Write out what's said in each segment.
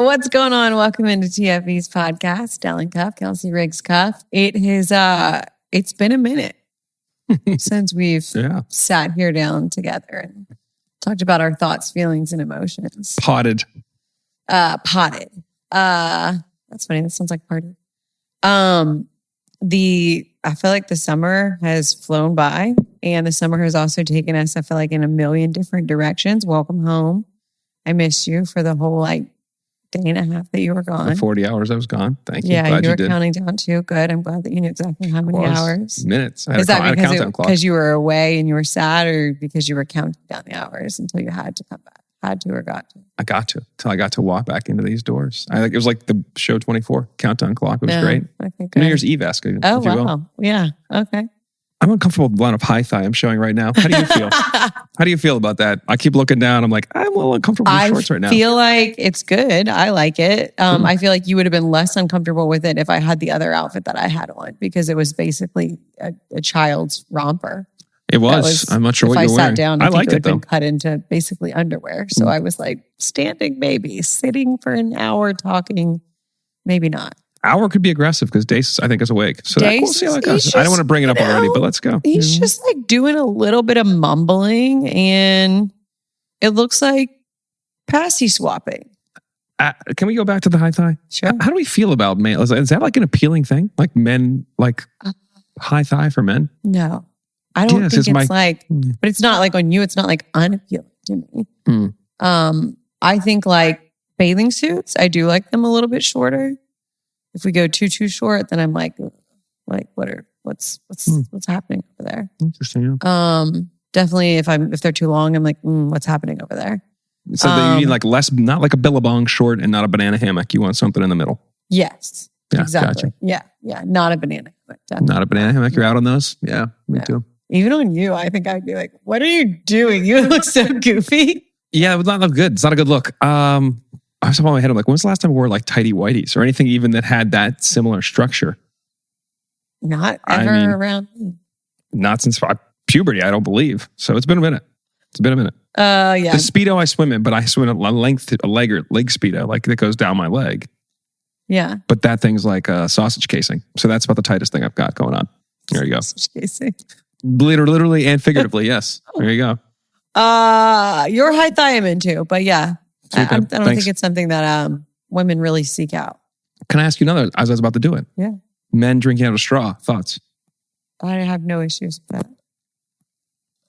What's going on? Welcome into TFEs podcast. Dalen Cuff, Kelsey Riggs Cuff. It's been a minute since we've sat here down together and talked about our thoughts, feelings, and emotions. Potted. That's funny. That sounds like party. I feel like the summer has flown by, and the summer has also taken us, I feel like, in a million different directions. Welcome home. I missed you for the whole day and a half that you were gone. The 40 hours I was gone. Thank you. Yeah, Glad you were did. counting down too. Good. I'm glad that you knew exactly how many hours. Minutes. Is that because you were away and you were sad, or because you were counting down the hours until you had to come back? Had to or got to? I got to. Until I got to walk back into these doors. It was like the show 24 countdown clock. It was great. Okay, New Year's Eve-esque. Oh, wow. Yeah. Okay. I'm uncomfortable with the line of high thigh I'm showing right now. How do you feel? How do you feel about that? I keep looking down. I'm like, I'm a little uncomfortable with shorts right now. I feel like it's good. I like it. I feel like you would have been less uncomfortable with it if I had the other outfit that I had on, because it was basically a child's romper. It was. I'm not sure what you're wearing. If I sat down, I liked it though. Been cut into basically underwear. So I was like standing, maybe sitting for an hour talking, maybe not. Hour could be aggressive because Dace, I think, is awake. So we'll see how it goes. I don't want to bring it up already, but let's go. He's just like doing a little bit of mumbling, and it looks like passy swapping. Can we go back to the high thigh? Sure. How do we feel about male? Is that like an appealing thing? Like men, like high thigh for men? No, I don't think it's but it's not like on you. It's not like unappealing to me. I think like bathing suits, I do like them a little bit shorter. If we go too short, then I'm like what's happening over there? Interesting. Definitely if they're too long, I'm like, what's happening over there? So you need like less, not like a billabong short and not a banana hammock. You want something in the middle. Yes. Yeah, exactly. Gotcha. Yeah. Not a banana hammock. Definitely. Not a banana hammock. You're out on those? Yeah, me too. Even on you, I think I'd be like, what are you doing? You look so goofy. Yeah, it would not look good. It's not a good look. I was up on my head. I'm like, when's the last time I wore like tighty whities or anything even that had that similar structure? Not ever around. Not since puberty, I don't believe. So it's been a minute. Yeah. The Speedo I swim in, but I swim in a leg Speedo, like that goes down my leg. Yeah. But that thing's like a sausage casing. So that's about the tightest thing I've got going on. There you go. Sausage casing. Literally and figuratively, yes. There you go. Your high thigh I'm into, but yeah. I don't think it's something that women really seek out. Can I ask you another, as I was about to do it? Yeah. Men drinking out of straw. Thoughts? I have no issues with that.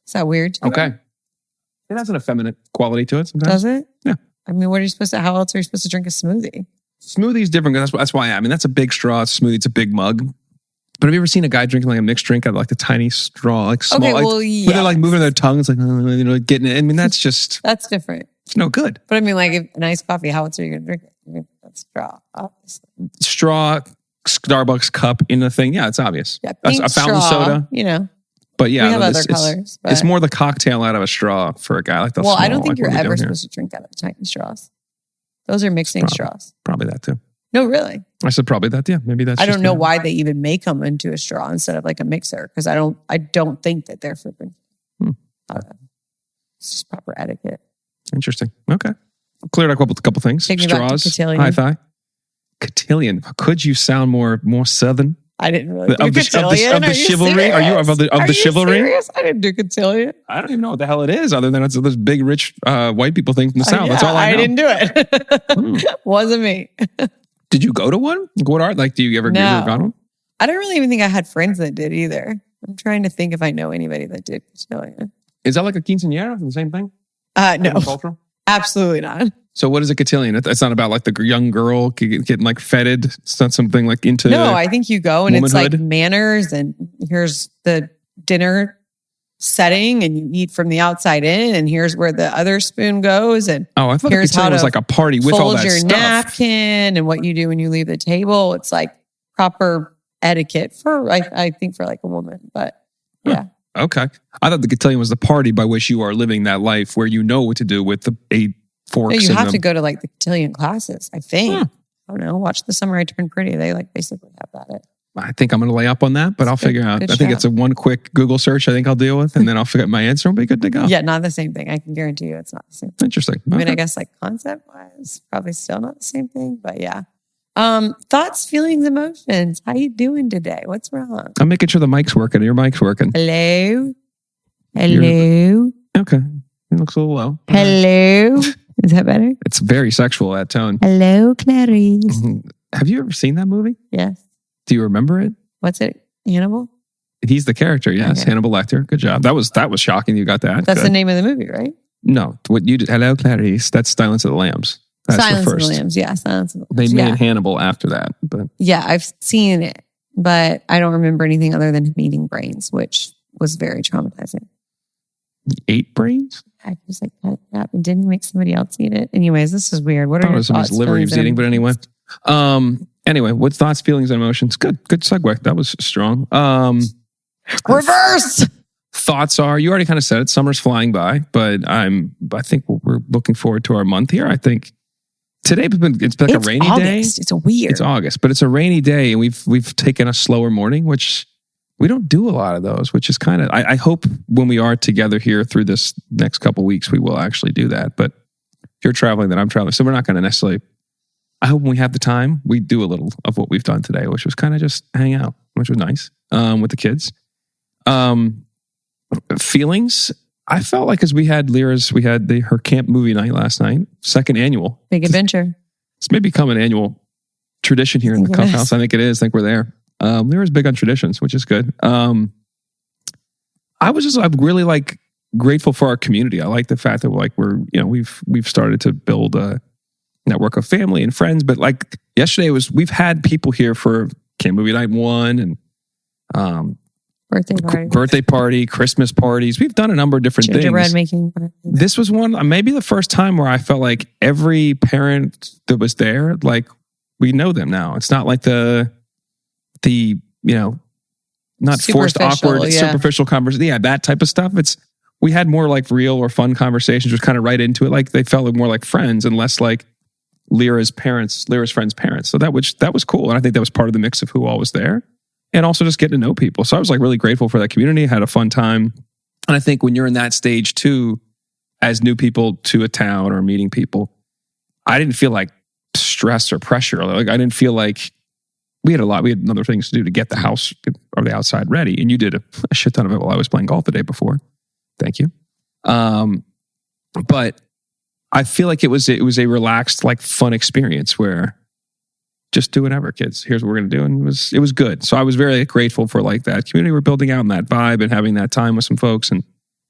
Is that weird? Okay. It has an effeminate quality to it sometimes. Does it? Yeah. I mean, how else are you supposed to drink a smoothie? Smoothie's different. That's why that's a big straw. It's a smoothie. It's a big mug. But have you ever seen a guy drinking like a mixed drink out of like the tiny straw, like small? Okay, well, where they're like moving their tongues, like getting it. I mean, that's just that's different. It's no good. But I mean, like if an iced coffee, how else are you going to drink it? I mean, that's straw, obviously. Straw, Starbucks cup in the thing. Yeah, it's obvious. Yeah, a fountain soda, But yeah, we have other colors. But it's more the cocktail out of a straw for a guy like that. Well, I don't think you're ever supposed to drink out of the tiny straws. Those are mixing straws. Probably that too. No, really. I said probably that. Yeah, maybe that's. I don't know why they even make them into a straw instead of like a mixer, because I don't think that they're for drinking. It's just proper etiquette. Interesting. Okay, cleared up a couple things. Straws, high thigh, cotillion. Could you sound more southern? I didn't really do of the chivalry. Serious? Are you of the chivalry? Serious? I didn't do cotillion. I don't even know what the hell it is, other than it's this big rich white people thing from the South. That's all I know. I didn't do it. Wasn't me. Did you go to one? What art? Like, do you ever go to one? I don't really even think I had friends that did either. I'm trying to think if I know anybody that did cotillion. Is that like a quinceañera? The same thing? No, absolutely not. So what is a cotillion? It's not about like the young girl getting like feted. It's not something like into. No, I think you go and womanhood. It's like manners, and here's the dinner setting, and you eat from the outside in, and here's where the other spoon goes, and I thought a cotillion was like a party with all that your stuff. Napkin and what you do when you leave the table. It's like proper etiquette for I think for like a woman, but yeah. Okay, I thought the cotillion was the party by which you are living that life where you know what to do with the 8 forks. No, you have to go to like the cotillion classes. I think. I don't know. Watch The Summer I Turned Pretty. They like basically have that. I think I'm going to lay up on that, but I'll figure out. I think it's a one quick Google search I think I'll deal with, and then I'll figure out my answer and be good to go. Yeah, not the same thing. I can guarantee you it's not the same thing. Interesting. I mean, I guess like concept-wise, probably still not the same thing, but yeah. Thoughts, feelings, emotions. How you doing today? What's wrong? I'm making sure the mic's working. Your mic's working. Hello? Okay. It looks a little low. Hello? Is that better? It's very sexual, that tone. Hello, Clarice. Mm-hmm. Have you ever seen that movie? Yes. Do you remember it? What's it? Hannibal? He's the character, yes. Okay. Hannibal Lecter. Good job. That was shocking you got that. That's Good. the name of the movie, right? No. What you did, Hello, Clarice. That's Silence of the Lambs. That's Silence of the Lambs. Yeah, Silence of the Lambs. They made Hannibal after that. But yeah, I've seen it, but I don't remember anything other than him eating brains, which was very traumatizing. He ate brains? I just like cut it up and didn't make somebody else eat it. Anyways, this is weird. What are your thoughts? His liver he was eating, but anyway. Anyway, what's thoughts, feelings, and emotions? Good segue. That was strong. Reverse! Thoughts are, you already kind of said it, summer's flying by, but I think we're looking forward to our month here. I think today it's been like a rainy August. day. It's weird. It's August, but it's a rainy day, and we've taken a slower morning, which we don't do a lot of those, which is kind of, I hope when we are together here through this next couple weeks, we will actually do that. But if you're traveling, then I'm traveling. So we're not going to necessarily, I hope when we have the time, we do a little of what we've done today, which was kind of just hang out, which was nice with the kids. Feelings, I felt like as we had her camp movie night last night, second annual. Big adventure. It's maybe become an annual tradition here in the Cuff House. I think it is. I think we're there. Lyra's big on traditions, which is good. I'm really like grateful for our community. I like the fact that we've started to build a network of family and friends. But like yesterday we've had people here for Camp Movie Night 1 and birthday party, Christmas parties. We've done a number of different things. Gingerbread making. This was one, maybe the first time where I felt like every parent that was there, like we know them now. It's not like the not forced, awkward, superficial conversation. Yeah, that type of stuff. We had more like real or fun conversations, just kind of right into it. Like they felt more like friends and less like Lyra's friends' parents. So that was cool. And I think that was part of the mix of who all was there. And also just getting to know people. So I was like really grateful for that community. Had a fun time. And I think when you're in that stage too, as new people to a town or meeting people, I didn't feel like stress or pressure. Like I didn't feel like we had other things to do to get the house or the outside ready. And you did a shit ton of it while I was playing golf the day before. Thank you. But I feel like it was a relaxed, like fun experience where just do whatever, kids. Here's what we're going to do. And it was good. So I was very grateful for like that community we're building out and that vibe and having that time with some folks and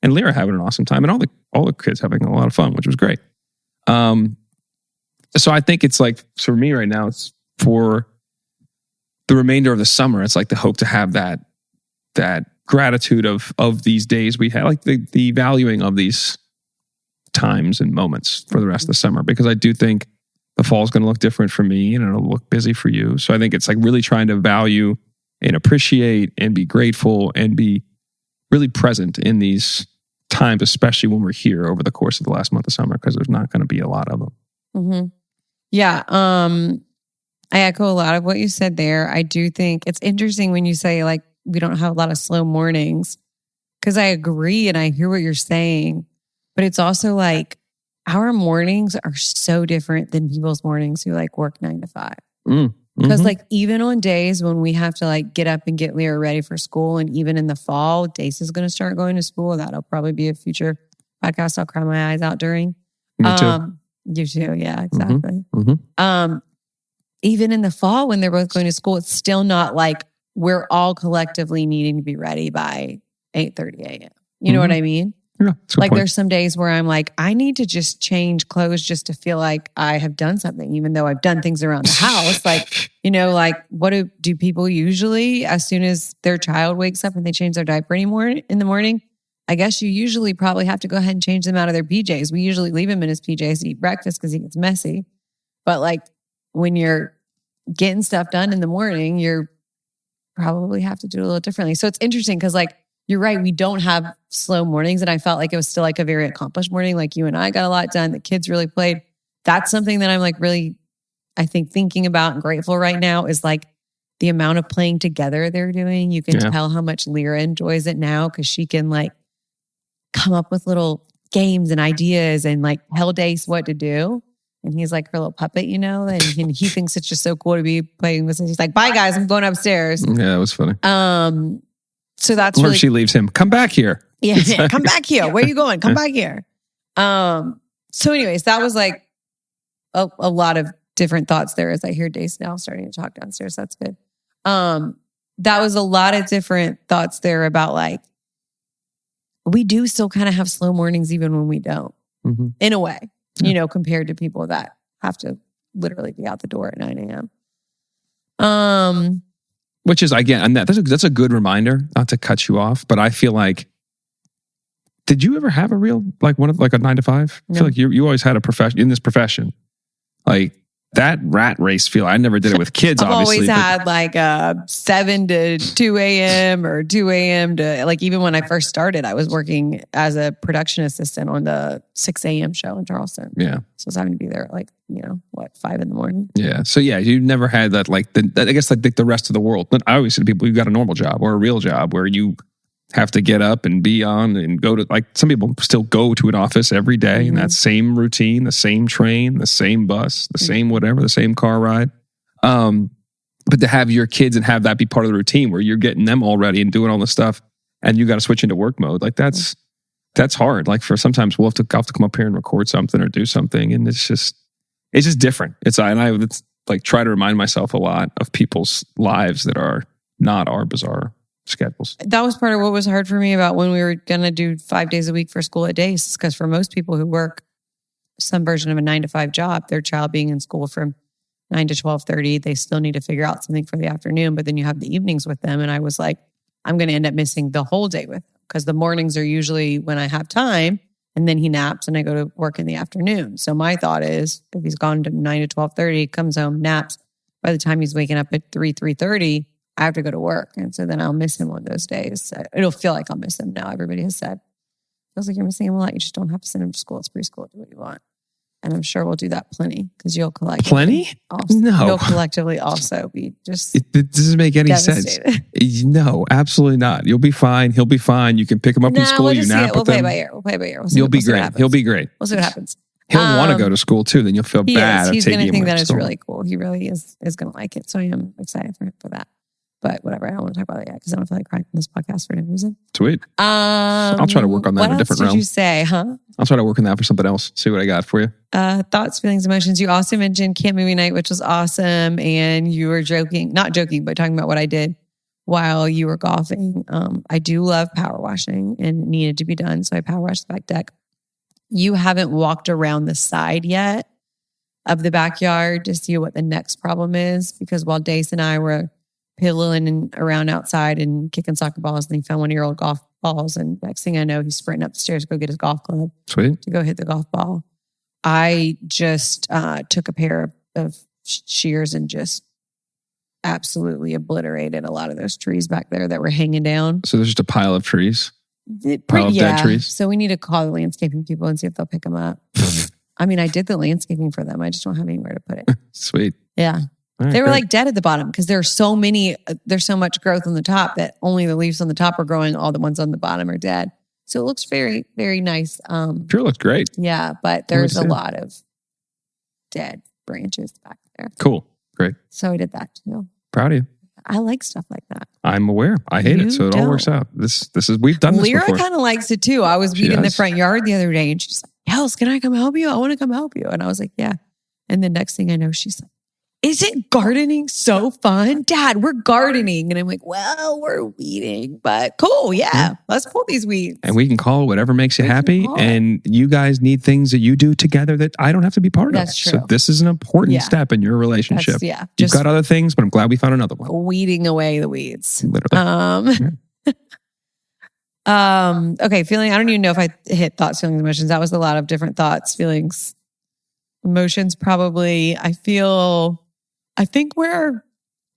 Lyra having an awesome time and all the kids having a lot of fun, which was great. So I think it's like, so for me right now, it's for the remainder of the summer. It's like the hope to have that gratitude of these days we had, like the valuing of these times and moments for the rest of the summer, because I do think the fall is going to look different for me and it'll look busy for you. So I think it's like really trying to value and appreciate and be grateful and be really present in these times, especially when we're here over the course of the last month of summer, because there's not going to be a lot of them. Mm-hmm. Yeah. I echo a lot of what you said there. I do think it's interesting when you say like, we don't have a lot of slow mornings, because I agree and I hear what you're saying, but it's also like, our mornings are so different than people's mornings who like work 9 to 5. Because like even on days when we have to like get up and get Lyra ready for school, and even in the fall, Dace is going to start going to school. That'll probably be a future podcast I'll cry my eyes out during. Me too. You too, yeah, exactly. Even in the fall when they're both going to school, it's still not like we're all collectively needing to be ready by 8:30 a.m. You know what I mean? Yeah, like there's some days where I'm like, I need to just change clothes just to feel like I have done something, even though I've done things around the house. Like, like what do people usually, as soon as their child wakes up and they change their diaper in the morning, I guess you usually probably have to go ahead and change them out of their PJs. We usually leave him in his PJs to eat breakfast because he gets messy. But like when you're getting stuff done in the morning, you're probably have to do it a little differently. So it's interesting because like, you're right. We don't have slow mornings. And I felt like it was still like a very accomplished morning. Like you and I got a lot done. The kids really played. That's something that I'm like really, I think thinking about and grateful right now is like the amount of playing together they're doing. You can tell how much Lyra enjoys it now because she can like come up with little games and ideas and like tell Dace what to do. And he's like her little puppet, you know, and he thinks it's just so cool to be playing with. He's like, bye guys, I'm going upstairs. Yeah, that was funny. So that's or if she leaves him, come back here. Yeah, come back here. Where are you going? Come back here. So anyways, that was like a lot of different thoughts there as I hear Dace now starting to talk downstairs. That's good. That was a lot of different thoughts there about like, we do still kind of have slow mornings even when we don't, in a way, you know, compared to people that have to literally be out the door at 9 a.m. Which is, again, and that's a good reminder, not to cut you off, but I feel like, did you ever have a real, like a 9 to 5? I feel like you always had a profession in this profession. Like that rat race feel, I never did it with kids, I've obviously. Always had like 7 to 2 a.m. or 2 a.m. to like, even when I first started, I was working as a production assistant on the 6 a.m. show in Charleston. Yeah. So I was having to be there at like, 5 in the morning. Yeah. So yeah, you never had that, like, I guess like the rest of the world. But I always say to people, you got a normal job or a real job where you have to get up and be on and go to, like, some people still go to an office every day and that same routine, the same train, the same bus, the same whatever, the same car ride. But to have your kids and have that be part of the routine where you're getting them all ready and doing all this stuff and you got to switch into work mode, like that's hard. Like for sometimes we'll have to come up here and record something or do something, and it's just different. It's like try to remind myself a lot of people's lives that are not our bizarre schedules. That was part of what was hard for me about when we were going to do 5 days a week for school at Dace, because for most people who work some version of a 9 to 5 job, their child being in school from 9 to 12:30, they still need to figure out something for the afternoon, but then you have the evenings with them. And I was like, I'm going to end up missing the whole day with them because the mornings are usually when I have time, and then he naps and I go to work in the afternoon. So my thought is if he's gone to 9 to 12:30, comes home, naps, by the time he's waking up at 3:30, I have to go to work. And so then I'll miss him on those days. It'll feel like I'll miss him now. Everybody has said, feels like you're missing him a lot. You just don't have to send him to school. It's preschool. Do what you want. And I'm sure we'll do that plenty because you'll collect plenty. No, you'll collectively also be just. It doesn't make any sense. No, absolutely not. You'll be fine. He'll be fine. You can pick him up in school. You nap with him. We'll play it by ear. You'll be great. He'll be great. We'll see what happens. He'll want to go to school too. Then you'll feel bad. He's going to think that it's really cool. He really is going to like it. So I am excited for him for that. But whatever, I don't want to talk about it yet because I don't feel like crying on this podcast for any reason. Sweet. I'll try to work on that in a different realm. What else did you say, huh? I'll try to work on that for something else. See what I got for you. Thoughts, feelings, emotions. You also mentioned Camp Movie Night, which was awesome. And you were not joking, but talking about what I did while you were golfing. I do love power washing and it needed to be done. So I power washed the back deck. You haven't walked around the side yet of the backyard to see what the next problem is, because while Dace and I were piddling around outside and kicking soccer balls, and he found one of your old golf balls, and next thing I know, he's sprinting up the stairs to go get his golf club. Sweet. To go hit the golf ball. I just took a pair of shears and just absolutely obliterated a lot of those trees back there that were hanging down. So there's just a pile of trees? Dead trees? So we need to call the landscaping people and see if they'll pick them up. I mean, I did the landscaping for them. I just don't have anywhere to put it. Sweet. Yeah. Right, they were like dead at the bottom because there's so much growth on the top that only the leaves on the top are growing. All the ones on the bottom are dead. So it looks very, very nice. Sure looks great. Yeah, but there's a lot of dead branches back there. Cool. Great. So I did that too. Proud of you. I like stuff like that. I'm aware. I hate it. So it all works out. This is, we've done this before. Lyra kind of likes it too. I was weeding the front yard the other day and she's like, Kels, can I come help you? I want to come help you. And I was like, yeah. And the next thing I know, she's like, isn't gardening so fun? Dad, we're gardening. And I'm like, well, we're weeding, but cool. Yeah. Let's pull these weeds. And we can call it whatever makes you happy. And you guys need things that you do together that I don't have to be part of. That's true. So this is an important step in your relationship. You've got other things, but I'm glad we found another one. Weeding away the weeds. Literally. Okay. Feeling, I don't even know if I hit thoughts, feelings, emotions. That was a lot of different thoughts, feelings, emotions. Probably. I think where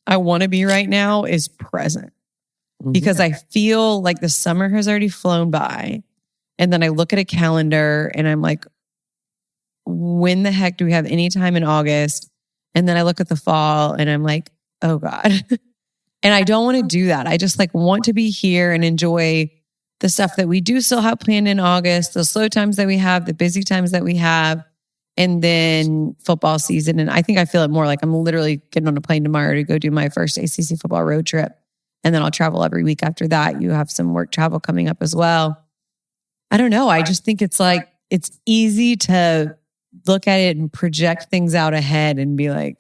I want to be right now is present, because I feel like the summer has already flown by. And then I look at a calendar and I'm like, when the heck do we have any time in August? And then I look at the fall and I'm like, oh God, And I don't want to do that. I just like want to be here and enjoy the stuff that we do still have planned in August, the slow times that we have, the busy times that we have, and then football season. And I think I feel it more like I'm literally getting on a plane tomorrow to go do my first ACC football road trip. And then I'll travel every week after that. You have some work travel coming up as well. I don't know. I just think it's like, it's easy to look at it and project things out ahead and be like,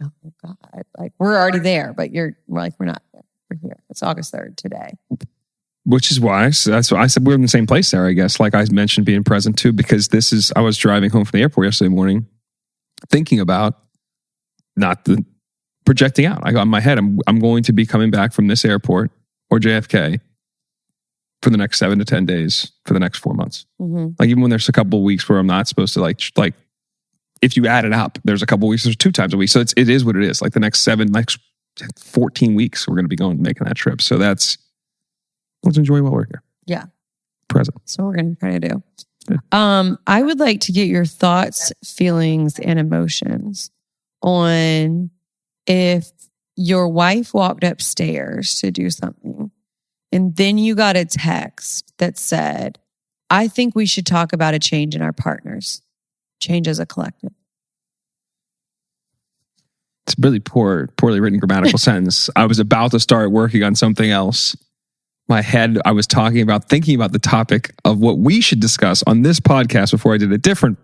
oh God, like we're already there, but we're not there. We're here. It's August 3rd today. Which is why, that's why I said we're in the same place there, I guess. Like I mentioned being present too, because I was driving home from the airport yesterday morning, thinking about not the projecting out. I got in my head, I'm going to be coming back from this airport or JFK for the next 7 to 10 days for the next 4 months. Mm-hmm. Like even when there's a couple of weeks where I'm not supposed to like if you add it up, there's a couple of weeks, there's 2 times a week. So it is what it is. Like the next 14 weeks, we're going to be making that trip. So let's enjoy while we're here. Yeah. Present. So we're going to try to do. Yeah. I would like to get your thoughts, feelings, and emotions on if your wife walked upstairs to do something and then you got a text that said, I think we should talk about a change in our partners, change as a collective. It's a really poorly written grammatical sentence. I was about to start working on something else. My head, I was thinking about the topic of what we should discuss on this podcast before I did a different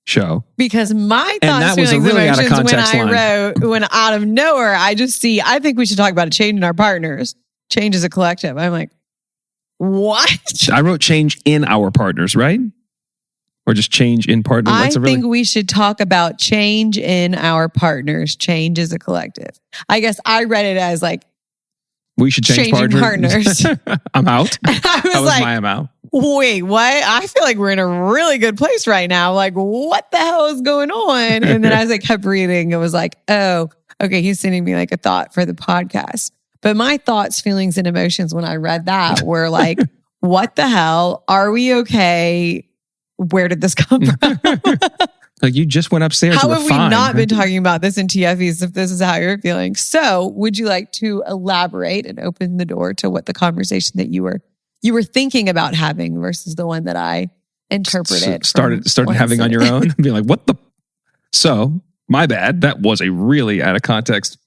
show. Because my thoughts, feelings, really emotions when out of nowhere, I just see, I think we should talk about a change in our partners, change as a collective. I'm like, what? I wrote change in our partners, right? Or just change in partners? I think we should talk about change in our partners, change as a collective. I guess I read it as like, we should change partners. I'm out. I was like, I'm out. Wait, what? I feel like we're in a really good place right now. Like, what the hell is going on? And then as I kept reading, it was like, oh, okay, he's sending me like a thought for the podcast. But my thoughts, feelings, and emotions when I read that were like, what the hell? Are we okay? Where did this come from? Like you just went upstairs. How have we not been talking about this in TFEs if this is how you're feeling? So would you like to elaborate and open the door to what the conversation that you were thinking about having versus the one that I interpreted? Started having on your own? Be like, what the? So my bad. That was a really out of context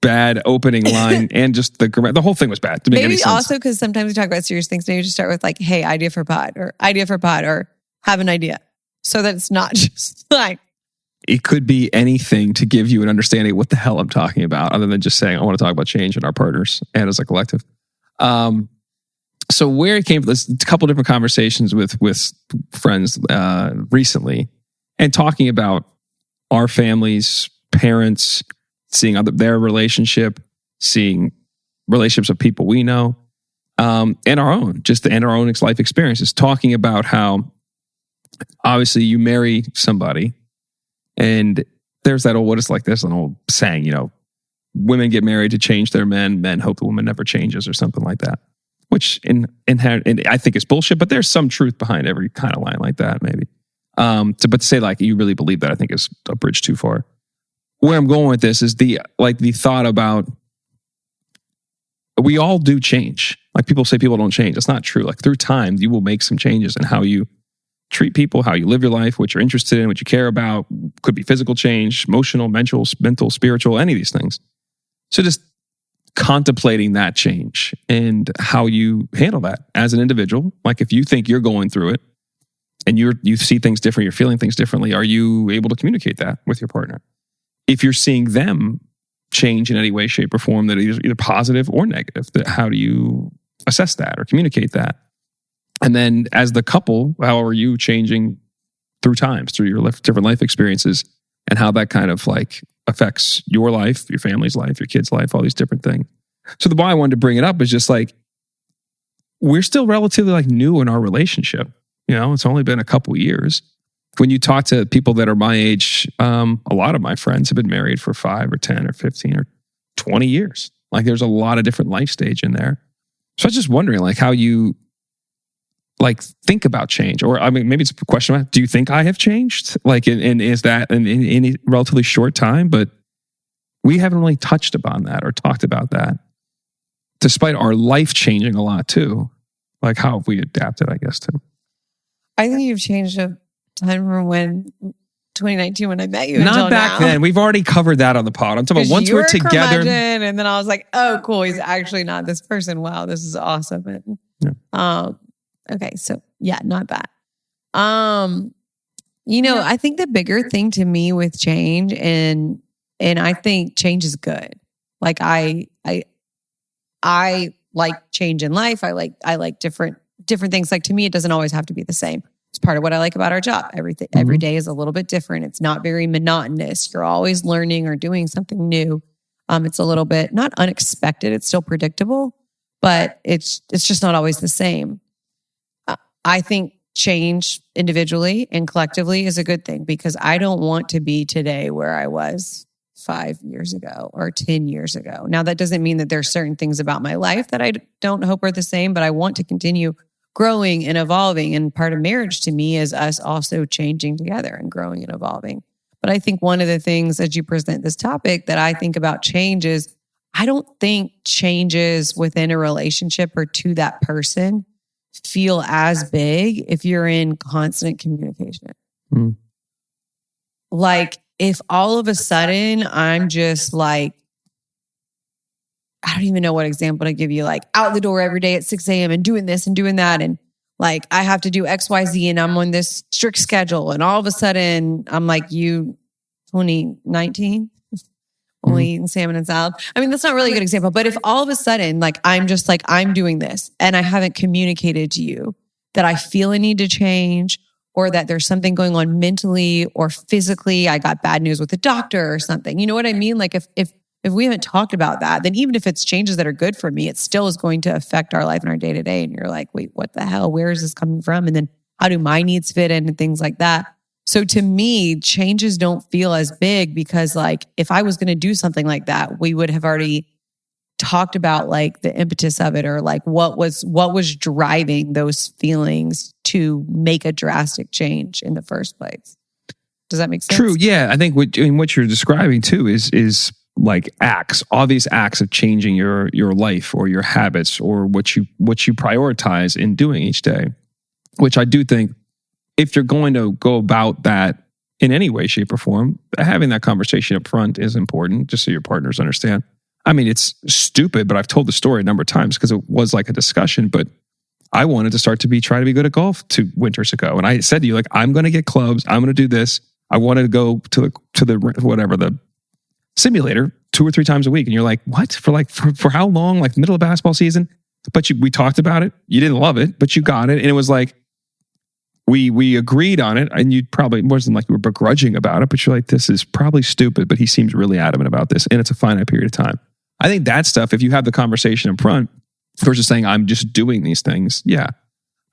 bad opening line, and just the whole thing was bad. Maybe also because sometimes we talk about serious things. Maybe just start with like, hey, idea for pod or have an idea. So that it's not just like... It could be anything to give you an understanding of what the hell I'm talking about, other than just saying, I want to talk about change in our partners and as a collective. So where it came from, this a couple different conversations with friends recently, and talking about our families, parents, seeing their relationship, seeing relationships of people we know, and our own life experiences, talking about how obviously you marry somebody and there's that old, there's an old saying, women get married to change their men hope the woman never changes or something like that, which in I think is bullshit, but there's some truth behind every kind of line like that maybe. But to say like you really believe that, I think is a bridge too far. Where I'm going with this is the thought about we all do change. Like people say people don't change. It's not true. Like through time, you will make some changes in how you treat people, how you live your life, what you're interested in, what you care about. Could be physical change, emotional, mental, spiritual, any of these things. So just contemplating that change and how you handle that as an individual. Like if you think you're going through it and you see things different, you're feeling things differently, are you able to communicate that with your partner? If you're seeing them change in any way, shape, or form that is either positive or negative, how do you assess that or communicate that? And then as the couple, how are you changing through times, through your different life experiences, and how that kind of like affects your life, your family's life, your kids' life, all these different things. So the why I wanted to bring it up is just like, we're still relatively like new in our relationship. It's only been a couple years. When you talk to people that are my age, a lot of my friends have been married for 5 or 10 or 15 or 20 years. Like there's a lot of different life stage in there. So I was just wondering like how you like think about change, or I mean, maybe it's a question about, do you think I have changed? Like, and is that in a relatively short time? But we haven't really touched upon that or talked about that. despite our life changing a lot too. Like, how have we adapted, I guess, too? I think you've changed a ton from when 2019 when I met you. Not back then. We've already covered that on the pod. I'm talking about once we're together. And then I was like, oh, cool. He's actually not this person. Wow, this is awesome. And, okay, so yeah, not that. I think the bigger thing to me with change, and I think change is good. Like I like change in life. I like different things. Like, to me, it doesn't always have to be the same. It's part of what I like about our job. Every day is a little bit different. It's not very monotonous. You're always learning or doing something new. It's a little bit not unexpected. It's still predictable, but it's just not always the same. I think change individually and collectively is a good thing, because I don't want to be today where I was 5 years ago or 10 years ago. Now, that doesn't mean that there's certain things about my life that I don't hope are the same, but I want to continue growing and evolving. And part of marriage to me is us also changing together and growing and evolving. But I think one of the things as you present this topic that I think about change is, I don't think changes within a relationship or to that person feel as big if you're in constant communication. Like, if all of a sudden I'm just like, I don't even know what example to give you, like out the door every day at 6 a.m. and doing this and doing that. And like, I have to do X, Y, Z, and I'm on this strict schedule. And all of a sudden I'm like, 2019, only eating salmon and salad. I mean, that's not really a good example, but if all of a sudden, like, I'm just like, I'm doing this and I haven't communicated to you that I feel a need to change, or that there's something going on mentally or physically, I got bad news with the doctor or something. You know what I mean? Like, if we haven't talked about that, then even if it's changes that are good for me, it still is going to affect our life and our day to day. And you're like, wait, what the hell? Where is this coming from? And then how do my needs fit in and things like that? So to me, changes don't feel as big, because like, if I was going to do something like that, we would have already talked about like the impetus of it, or like what was driving those feelings to make a drastic change in the first place. Does that make sense? True. Yeah. I think what you're describing too is like obvious acts of changing your life or your habits or what you prioritize in doing each day, which I do think, if you're going to go about that in any way, shape, or form, having that conversation up front is important, just so your partners understand. I mean, it's stupid, but I've told the story a number of times because it was like a discussion, but I wanted to try to be good at golf 2 winters ago. And I said to you, like, I'm going to get clubs. I'm going to do this. I wanted to go to the simulator 2 or 3 times a week. And you're like, what? For how long? Like, middle of basketball season? But we talked about it. You didn't love it, but you got it. And it was like, we agreed on it, and you probably wasn't like you were begrudging about it, but you're like, this is probably stupid, but he seems really adamant about this, and it's a finite period of time. I think that stuff, if you have the conversation in front versus saying, I'm just doing these things. Yeah.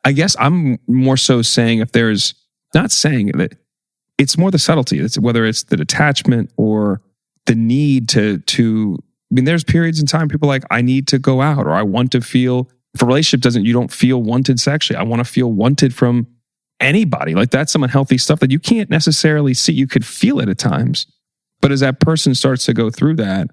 I guess I'm more so saying, if there's not saying that, it's more the subtlety. It's whether it's the detachment or the need to, I mean, there's periods in time people are like, I need to go out, or I want to feel, if a relationship you don't feel wanted sexually, I want to feel wanted from anybody. Like, that's some unhealthy stuff that you can't necessarily see. You could feel it at times, but as that person starts to go through that,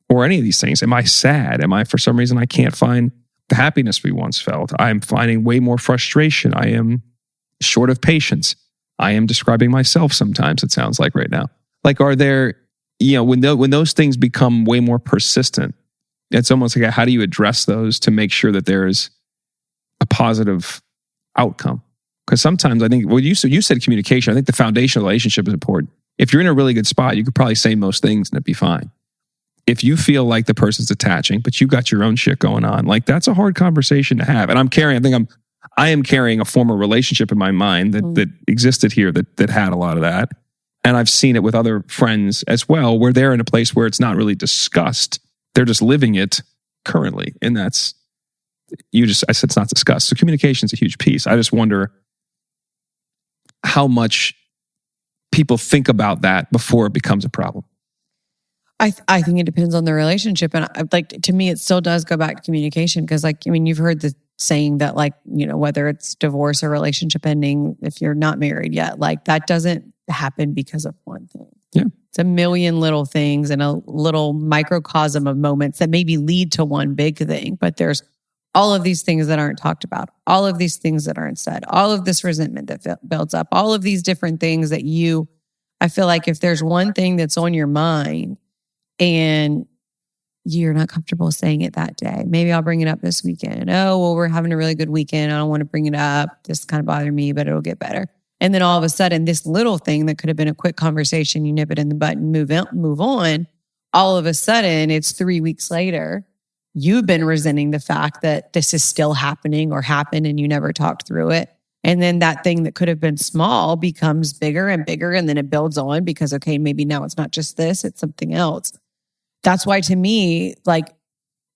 or any of these things, am I sad? Am I, for some reason, I can't find the happiness we once felt? I'm finding way more frustration. I am short of patience. I am describing myself sometimes, it sounds like right now. Like, are there, when those things become way more persistent, it's almost like, how do you address those to make sure that there's a positive outcome? Because sometimes I think, well, you said communication. I think the foundation of the relationship is important. If you're in a really good spot, you could probably say most things and it'd be fine. If you feel like the person's attaching, but you got your own shit going on, like, that's a hard conversation to have. And I am carrying a former relationship in my mind that existed here that had a lot of that. And I've seen it with other friends as well, where they're in a place where it's not really discussed. They're just living it currently. And I said it's not discussed. So communication is a huge piece. I just wonder how much people think about that before it becomes a problem. I think it depends on the relationship. And to me, it still does go back to communication. Because you've heard the saying that whether it's divorce or relationship ending, if you're not married yet, like, that doesn't happen because of one thing. Yeah. It's a million little things and a little microcosm of moments that maybe lead to one big thing. But there's all of these things that aren't talked about, all of these things that aren't said, all of this resentment that builds up, all of these different things that I feel like if there's one thing that's on your mind and you're not comfortable saying it that day, maybe I'll bring it up this weekend. Oh, well, we're having a really good weekend. I don't want to bring it up. This kind of bothered me, but it'll get better. And then all of a sudden, this little thing that could have been a quick conversation, you nip it in the butt and move on. All of a sudden, it's 3 weeks later. You've been resenting the fact that this is still happening or happened and you never talked through it. And then that thing that could have been small becomes bigger and bigger. And then it builds on because, okay, maybe now it's not just this, it's something else. That's why to me, like,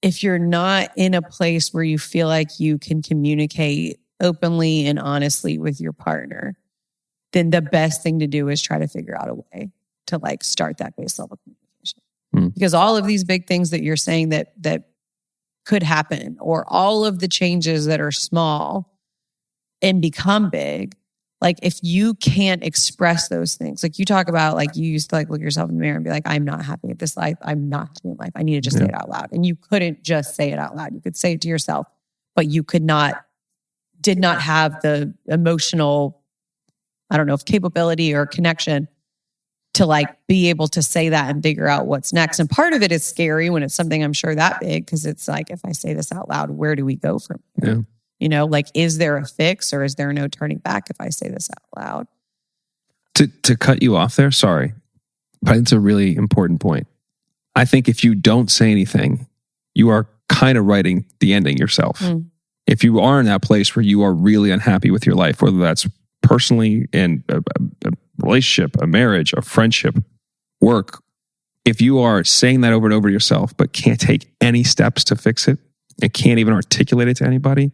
if you're not in a place where you feel like you can communicate openly and honestly with your partner, then the best thing to do is try to figure out a way to like start that base level communication. Because all of these big things that you're saying that could happen, or all of the changes that are small and become big, like if you can't express those things, like you talk about, like you used to like look yourself in the mirror and be like, I'm not happy with this life. I'm not happy with life. I need to just say it out loud. And you couldn't just say it out loud. You could say it to yourself, but you did not have the emotional, I don't know if capability or connection to like be able to say that and figure out what's next. And part of it is scary when it's something I'm sure that big, because it's like, if I say this out loud, where do we go from here? Yeah. You know, like, is there a fix or is there no turning back if I say this out loud? To cut you off there, sorry, but it's a really important point. I think if you don't say anything, you are kind of writing the ending yourself. If you are in that place where you are really unhappy with your life, whether that's personally in a relationship, a marriage, a friendship, work, if you are saying that over and over to yourself, but can't take any steps to fix it and can't even articulate it to anybody,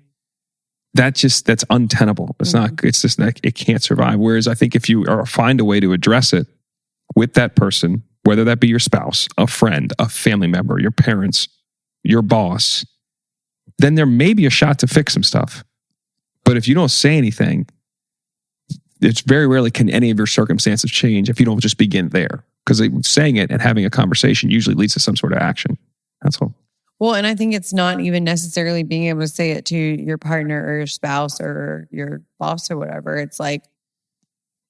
that's untenable. It's just like, it can't survive. Whereas I think if you find a way to address it with that person, whether that be your spouse, a friend, a family member, your parents, your boss, then there may be a shot to fix some stuff. But if you don't say anything, it's very rarely can any of your circumstances change if you don't just begin there. Because saying it and having a conversation usually leads to some sort of action. That's all. Well, and I think it's not even necessarily being able to say it to your partner or your spouse or your boss or whatever. It's like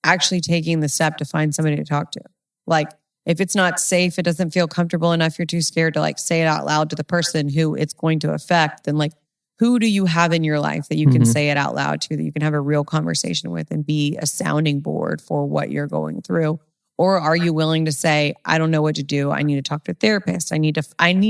actually taking the step to find somebody to talk to. Like, if it's not safe, it doesn't feel comfortable enough, you're too scared to like say it out loud to the person who it's going to affect, then like, who do you have in your life that you can say it out loud to, that you can have a real conversation with and be a sounding board for what you're going through? Or are you willing to say, I don't know what to do. I need to talk to a therapist. I need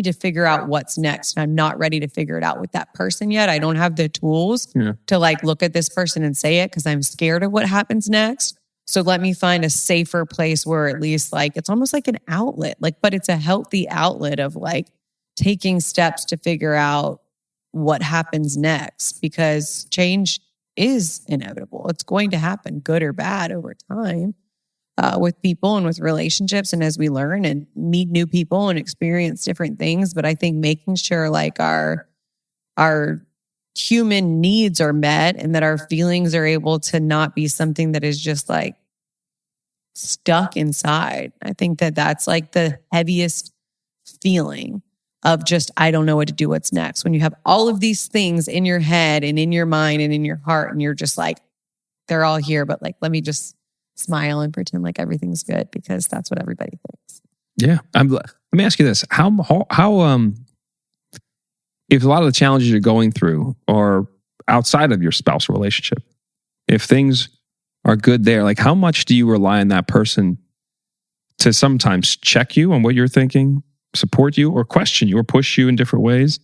to figure out what's next. And I'm not ready to figure it out with that person yet. I don't have the tools to like look at this person and say it because I'm scared of what happens next. So let me find a safer place where at least like, it's almost like an outlet, like, but it's a healthy outlet of like taking steps to figure out what happens next, because change is inevitable. It's going to happen, good or bad, over time with people and with relationships. And as we learn and meet new people and experience different things, but I think making sure like our human needs are met and that our feelings are able to not be something that is just like stuck inside. I think that that's like the heaviest feeling of just, I don't know what to do, what's next. When you have all of these things in your head and in your mind and in your heart, and you're just like, they're all here, but like, let me just smile and pretend like everything's good, because that's what everybody thinks. Yeah. Let me ask you this. How if a lot of the challenges you're going through are outside of your spousal relationship, if things are good there, like how much do you rely on that person to sometimes check you on what you're thinking, support you, or question you, or push you in different ways?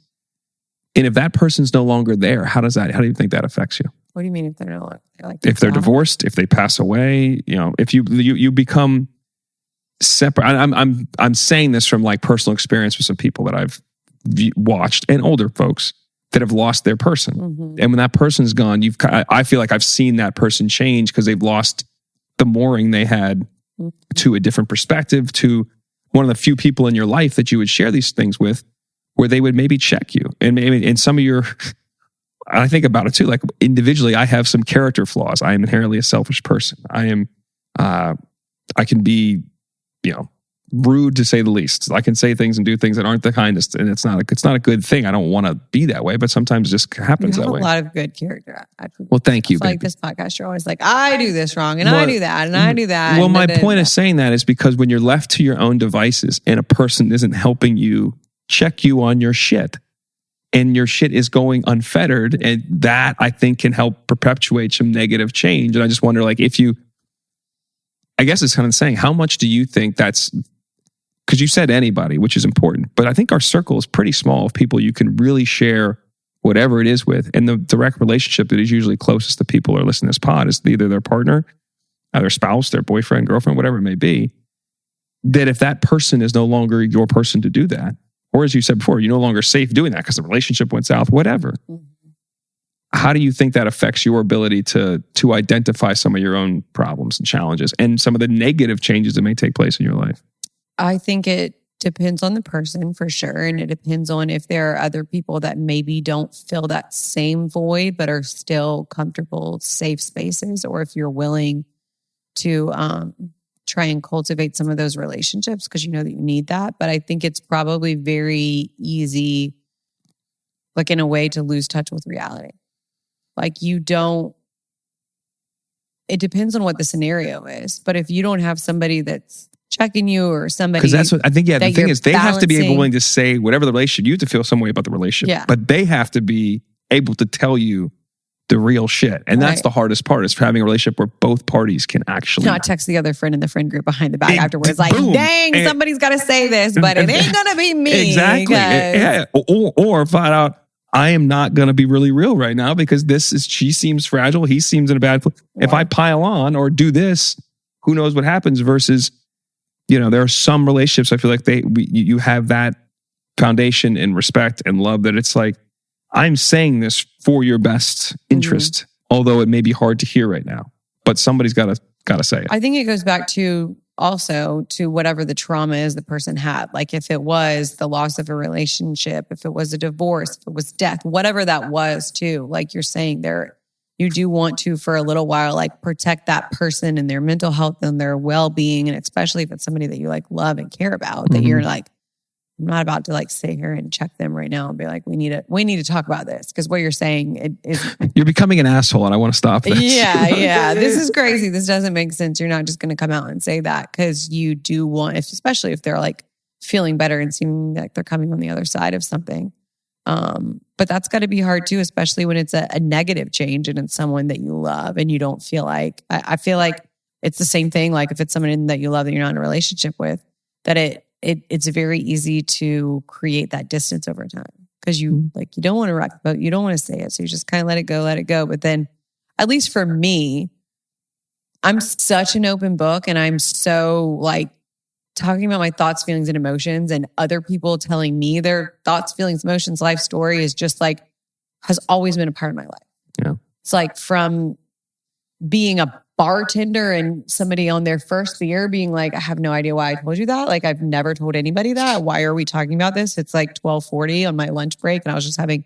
And if that person's no longer there, how do you think that affects you? What do you mean if they're no longer there? Like, if they're divorced, if they pass away, if you become separate. I'm saying this from like personal experience with some people that I've watched, and older folks that have lost their person. Mm-hmm. And when that person's gone, I feel like I've seen that person change because they've lost the mooring they had to a different perspective, to one of the few people in your life that you would share these things with, where they would maybe check you. And maybe in some of your, I think about it too, like individually, I have some character flaws. I am inherently a selfish person. I can be rude to say the least. I can say things and do things that aren't the kindest, and it's not a good thing. I don't want to be that way, but sometimes it just happens that way. You have a lot of good character. Well, thank you. Like this podcast, you're always like, I do this wrong, and I do that, and I do that. Well, my point of saying that is because when you're left to your own devices and a person isn't helping you check you on your shit, and your shit is going unfettered, and that I think can help perpetuate some negative change. And I just wonder, like, I guess it's kind of saying, how much do you think that's, because you said anybody, which is important, but I think our circle is pretty small of people you can really share whatever it is with. And the direct relationship that is usually closest to people who are listening to this pod is either their partner, their spouse, their boyfriend, girlfriend, whatever it may be. That if that person is no longer your person to do that, or as you said before, you're no longer safe doing that because the relationship went south, whatever. How do you think that affects your ability to identify some of your own problems and challenges and some of the negative changes that may take place in your life? I think it depends on the person for sure. And it depends on if there are other people that maybe don't fill that same void, but are still comfortable, safe spaces, or if you're willing to try and cultivate some of those relationships because you know that you need that. But I think it's probably very easy, like in a way, to lose touch with reality. Like it depends on what the scenario is. But if you don't have somebody that's checking you or somebody, because that's what I think. Yeah, the thing is, they have to be willing to say whatever the relationship. You have to feel some way about the relationship, but they have to be able to tell you the real shit, and that's the hardest part: is having a relationship where both parties can actually not text the other friend in the friend group behind the back afterwards, like, boom, "Dang, somebody's got to say this, but it ain't gonna be me." Exactly, yeah. Or find out, I am not going to be really real right now because she seems fragile. He seems in a bad place. Yeah. If I pile on or do this, who knows what happens versus, there are some relationships. I feel like you have that foundation and respect and love that it's like, I'm saying this for your best interest, although it may be hard to hear right now, but somebody's got to say it. I think it goes back to also to whatever the trauma is the person had. Like if it was the loss of a relationship, if it was a divorce, if it was death, whatever that was too, like you're saying there, you do want to, for a little while, like protect that person and their mental health and their well-being. And especially if it's somebody that you like love and care about, that you're like, I'm not about to like sit here and check them right now and be like, we need to talk about this. Because what you're saying is you're becoming an asshole and I want to stop this. Yeah. This is crazy. This doesn't make sense. You're not just going to come out and say that because you do want, especially if they're like feeling better and seeming like they're coming on the other side of something. But that's got to be hard too, especially when it's a negative change and it's someone that you love and you don't feel like, I feel like it's the same thing. Like if it's someone that you love that you're not in a relationship with, that it's very easy to create that distance over time because you don't want to rock the boat. You don't want to say it. So you just kind of let it go. But then at least for me, I'm such an open book and I'm so like talking about my thoughts, feelings, and emotions, and other people telling me their thoughts, feelings, emotions, life story is just like, has always been a part of my life. Yeah. It's like from being a bartender and somebody on their first beer being like, I have no idea why I told you that. Like, I've never told anybody that. Why are we talking about this? It's like 12:40 on my lunch break. And I was just having,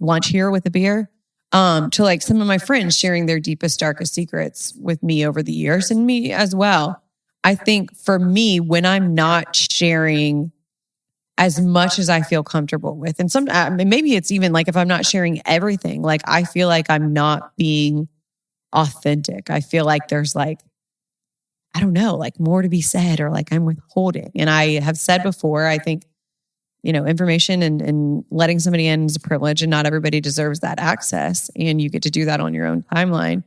lunch here with a beer. To like some of my friends sharing their deepest, darkest secrets with me over the years and me as well. I think for me, when I'm not sharing as much as I feel comfortable with, and maybe it's even like if I'm not sharing everything, like I feel like I'm not being authentic. I feel like there's like, I don't know, like more to be said or like I'm withholding. And I have said before, I think, information and letting somebody in is a privilege and not everybody deserves that access. And you get to do that on your own timeline.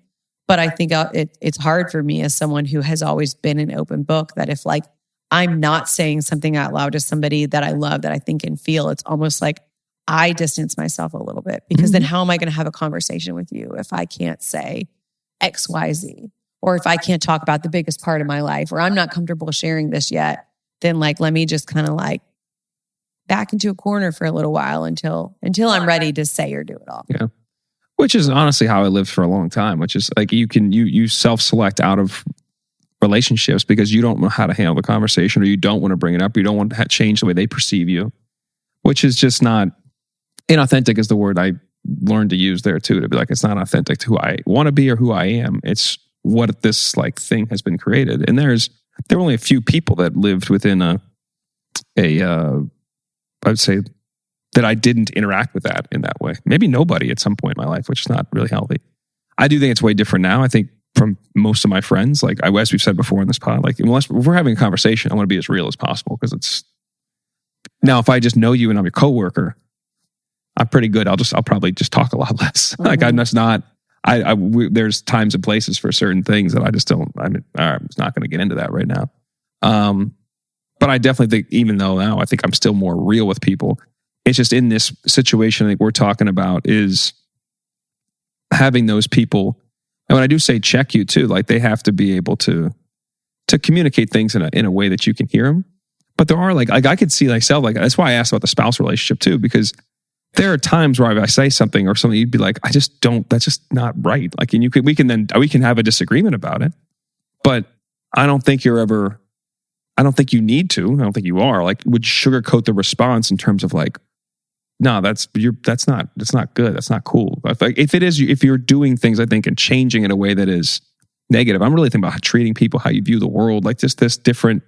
But I think it's hard for me as someone who has always been an open book that if like I'm not saying something out loud to somebody that I love, that I think and feel, it's almost like I distance myself a little bit because then how am I going to have a conversation with you if I can't say X, Y, Z, or if I can't talk about the biggest part of my life, or I'm not comfortable sharing this yet, then like, let me just kind of like back into a corner for a little while until I'm ready to say or do it all. Yeah. Which is honestly how I lived for a long time, which is like you self-select out of relationships because you don't know how to handle the conversation or you don't want to bring it up. Or you don't want to change the way they perceive you, which is just not inauthentic is the word I learned to use there too, to be like, it's not authentic to who I want to be or who I am. It's what this like thing has been created. And there's there were only a few people that lived within I would say that I didn't interact with that in that way. Maybe nobody at some point in my life, which is not really healthy. I do think it's way different now. I think from most of my friends, like as we've said before in this pod, like unless if we're having a conversation, I want to be as real as possible because it's now if I just know you and I'm your coworker, I'm pretty good. I'll probably just talk a lot less. Mm-hmm. Like I'm just not. There's times and places for certain things that I just don't. I'm not going to get into that right now. But I definitely think, even though now I think I'm still more real with people, it's just in this situation that we're talking about is having those people. And when I do say check you too, like they have to be able to communicate things in a way that you can hear them. But there are like I could see myself like that's why I asked about the spouse relationship too, because there are times where if I say something or something, you'd be like, I just don't. That's just not right. Like, and we can have a disagreement about it, but I don't think you're ever. I don't think you need to. I don't think you are. Like, would sugarcoat the response in terms of like, no, that's not good. That's not cool. If you're doing things, I think, and changing in a way that is negative. I'm really thinking about treating people, how you view the world, like just this different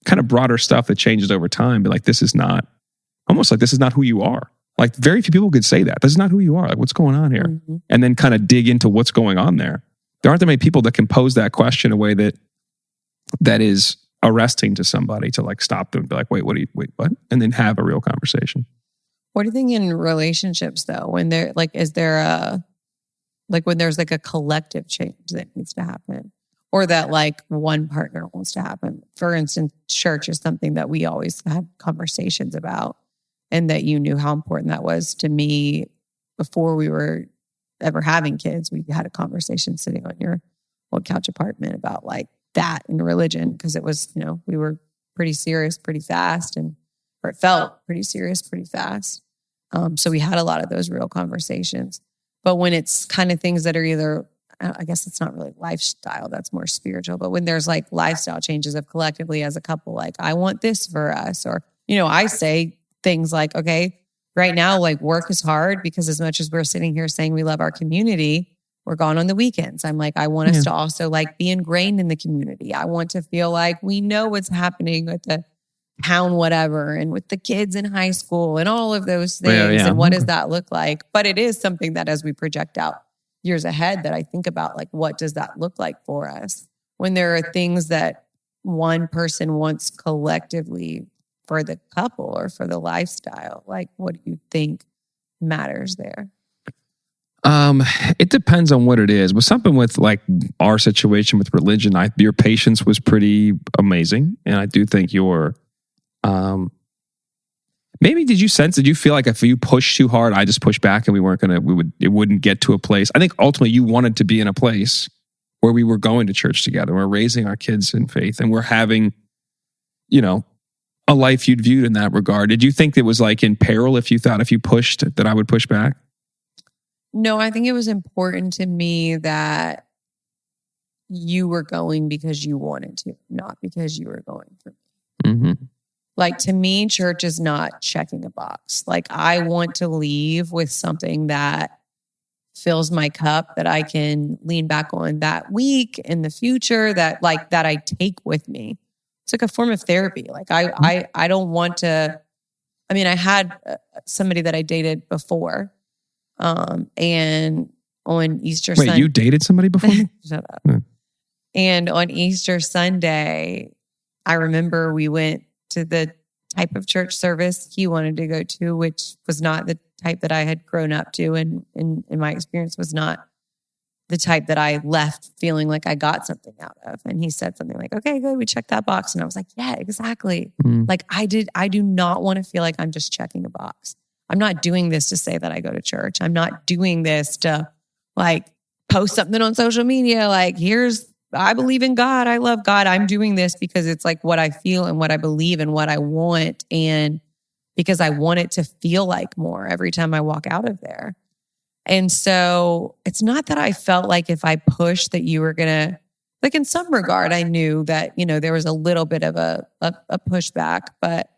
kind of broader stuff that changes over time. But like, this is not who you are. Like very few people could say that. This is not who you are. Like what's going on here? Mm-hmm. And then kind of dig into what's going on there. There aren't that many people that can pose that question in a way that is arresting to somebody to like stop them and be like, wait, what? And then have a real conversation. What do you think in relationships though? When there like, is there when there's like a collective change that needs to happen or that like one partner wants to happen? For instance, church is something that we always had conversations about. And that you knew how important that was to me before we were ever having kids. We had a conversation sitting on your old couch apartment about like that in religion because it was, we were pretty serious pretty fast or it felt pretty serious pretty fast. So we had a lot of those real conversations. But when it's kind of things that are either, I guess it's not really lifestyle, that's more spiritual. But when there's like lifestyle changes of collectively as a couple, like I want this for us or, I say, things like, okay, right now, like work is hard because as much as we're sitting here saying we love our community, we're gone on the weekends. I'm like, I want us to also like be ingrained in the community. I want to feel like we know what's happening with the town, whatever, and with the kids in high school and all of those things. And what does that look like? But it is something that as we project out years ahead that I think about, like, what does that look like for us when there are things that one person wants collectively for the couple or for the lifestyle? Like, what do you think matters there? It depends on what it is. But something with like our situation with religion, your patience was pretty amazing. And I do think your, maybe did you feel like if you pushed too hard, I just pushed back and it wouldn't get to a place. I think ultimately you wanted to be in a place where we were going to church together. We're raising our kids in faith and we're having, a life you'd viewed in that regard. Did you think it was like in peril if you thought if you pushed that I would push back? No, I think it was important to me that you were going because you wanted to, not because you were going for me. Mm-hmm. Like to me, church is not checking a box. Like I want to leave with something that fills my cup that I can lean back on that week in the future that I take with me. It's like a form of therapy. Like I don't want to, I had somebody that I dated before. And on Easter Sunday. Wait, you dated somebody before me? Shut up. And on Easter Sunday, I remember we went to the type of church service he wanted to go to, which was not the type that I had grown up to. And in my experience was not the type that I left feeling like I got something out of. And he said something like, okay, good. We checked that box. And I was like, yeah, exactly. Like I do not want to feel like I'm just checking a box. I'm not doing this to say that I go to church. I'm not doing this to like post something on social media. Like I believe in God. I love God. I'm doing this because it's like what I feel and what I believe and what I want. And because I want it to feel like more every time I walk out of there. And so it's not that I felt like if I pushed that you were going to, like in some regard, I knew that, there was a little bit of a pushback, but,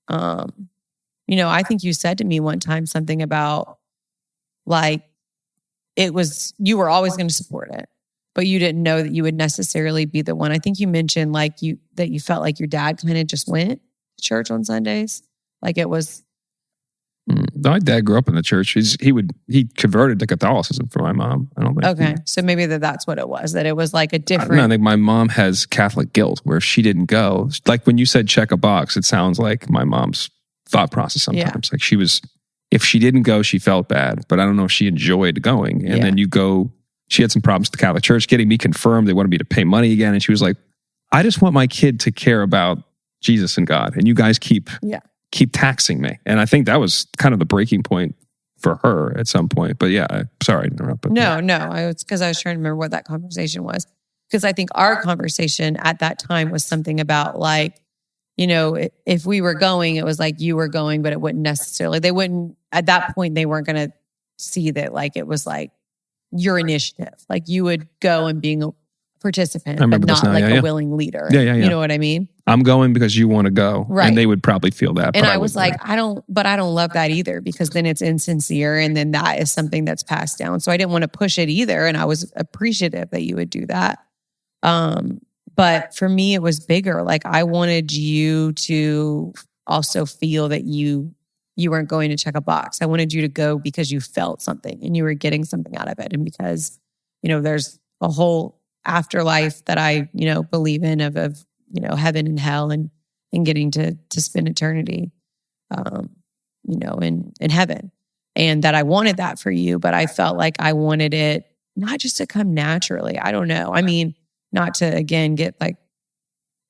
I think you said to me one time something about like, you were always going to support it. but you didn't know that you would necessarily be the one. I think you mentioned like that you felt like your dad kind of just went to church on Sundays. Like it was. My dad grew up in the church. He converted to Catholicism for my mom. I don't think. Okay, so maybe that's what it was. That it was like a different. No, I think my mom has Catholic guilt, where if she didn't go, like when you said check a box, it sounds like my mom's thought process sometimes. Like if she didn't go, she felt bad, but I don't know if she enjoyed going. And then you go. She had some problems with the Catholic Church getting me confirmed. They wanted me to pay money again, and she was like, "I just want my kid to care about Jesus and God, and you guys keep taxing me." And I think that was kind of the breaking point for her at some point. But sorry to interrupt. But No, it's because I was trying to remember what that conversation was. Because I think our conversation at that time was something about like, if we were going, it was like you were going, but it wouldn't necessarily, at that point, they weren't going to see that like it was like your initiative. Like you would go and being a participant, but not like a willing leader. Yeah. You know what I mean? I'm going because you want to go. Right. And they would probably feel that. And I was like, I don't love that either, because then it's insincere and then that is something that's passed down. So I didn't want to push it either. And I was appreciative that you would do that. But for me, it was bigger. Like I wanted you to also feel that you weren't going to check a box. I wanted you to go because you felt something and you were getting something out of it. And because, there's a whole afterlife that I, believe in of heaven and hell and getting to spend eternity, in heaven. And that I wanted that for you, but I felt like I wanted it not just to come naturally. I don't know. I mean, not to, again, get like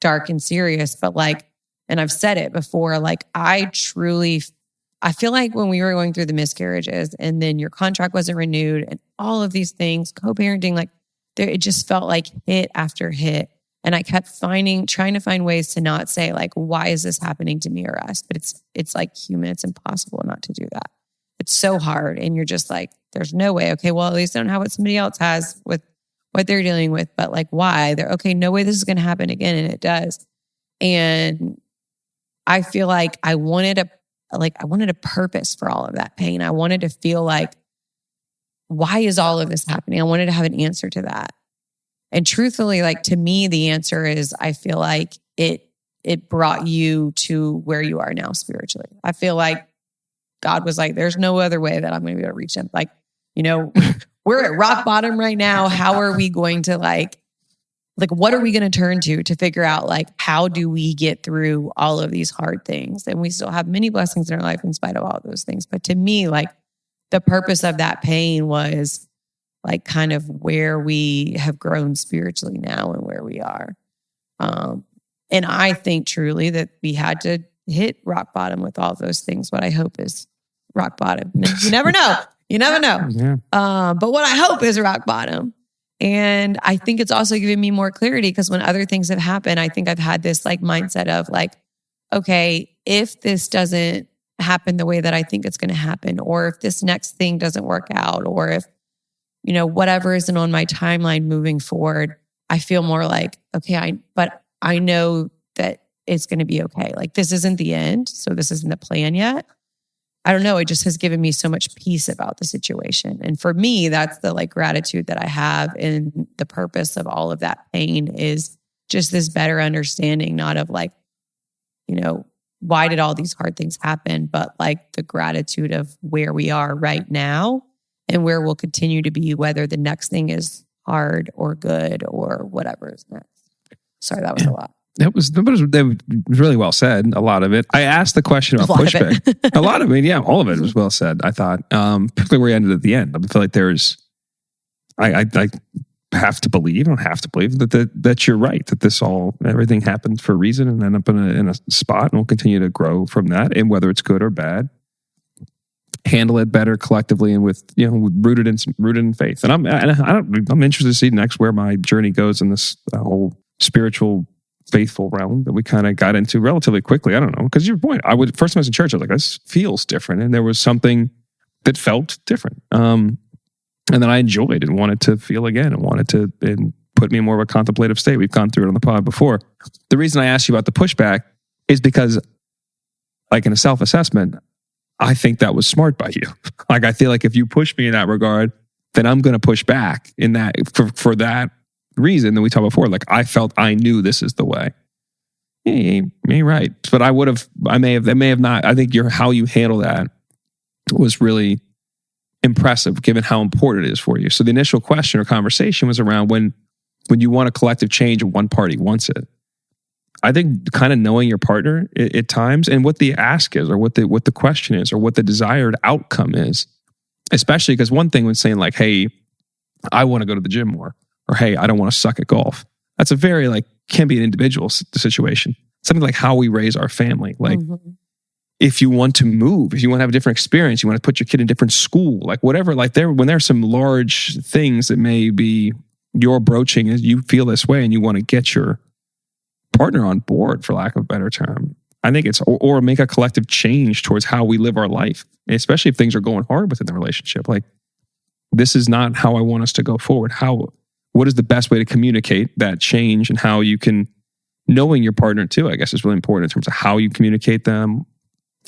dark and serious, but like, and I've said it before, like I feel like when we were going through the miscarriages and then your contract wasn't renewed and all of these things, co-parenting, like it just felt like hit after hit. And I kept trying to find ways to not say like, why is this happening to me or us? But it's like human. It's impossible not to do that. It's so hard. And you're just like, there's no way. Okay, well, at least I don't have what somebody else has with what they're dealing with. But like, why? They're okay, no way this is going to happen again. And it does. And I feel like I wanted a purpose for all of that pain. I wanted to feel like, why is all of this happening? I wanted to have an answer to that. And truthfully, like to me, the answer is I feel like it brought you to where you are now spiritually. I feel like God was like, there's no other way that I'm going to be able to reach him. Like, we're at rock bottom right now. How are we going to like what are we going to turn to figure out like, how do we get through all of these hard things? And we still have many blessings in our life in spite of all of those things. But to me, like the purpose of that pain was like kind of where we have grown spiritually now and where we are. And I think truly that we had to hit rock bottom with all those things. What I hope is rock bottom. You never know. You never know. Yeah. But what I hope is rock bottom. And I think it's also given me more clarity because when other things have happened, I think I've had this like mindset of like, okay, if this doesn't happen the way that I think it's going to happen, or if this next thing doesn't work out, or if, whatever isn't on my timeline moving forward, I feel more like, okay, but I know that it's going to be okay. Like this isn't the end. So this isn't the plan yet. I don't know. It just has given me so much peace about the situation. And for me, that's the like gratitude that I have. And the purpose of all of that pain is just this better understanding, not of like, why did all these hard things happen, but like the gratitude of where we are right now and where we'll continue to be, whether the next thing is hard or good or whatever is next. Sorry, that was a lot. That was really well said. A lot of it. I asked the question about pushback. A lot of it, yeah, all of it was well said. I thought, particularly where you ended at the end. I feel like I have to believe. I don't have to believe that you're right. That everything happened for a reason, and end up in a spot, and we'll continue to grow from that. And whether it's good or bad, handle it better collectively and with rooted in faith. And I'm interested to see next where my journey goes in this whole spiritual faithful realm that we kind of got into relatively quickly. I don't know, because your point, first time I was in church, I was like, this feels different, and there was something that felt different, and then I enjoyed and wanted to feel again, and put me in more of a contemplative state. We've gone through it on the pod before. The reason I asked you about the pushback is because, like in a self-assessment, I think that was smart by you. Like I feel like if you push me in that regard, then I'm going to push back in that for that reason that we talked before. Like I felt I knew this is the way. Yeah, you're right. But I may have not. I think how you handle that was really impressive given how important it is for you. So the initial question or conversation was around when you want a collective change and one party wants it. I think kind of knowing your partner at times and what the ask is or what the question is or what the desired outcome is, especially because one thing when saying like, hey, I want to go to the gym more, or hey, I don't want to suck at golf. That's a very can be an individual situation. Something like how we raise our family. Like if you want to move, if you want to have a different experience, you want to put your kid in a different school, like whatever, when there's some large things that may be you're broaching is you feel this way and you want to get your partner on board, for lack of a better term. I think it's, or make a collective change towards how we live our life, especially if things are going hard within the relationship. Like, this is not how I want us to go forward. What is the best way to communicate that change, and how you can, knowing your partner too, I guess is really important in terms of how you communicate them,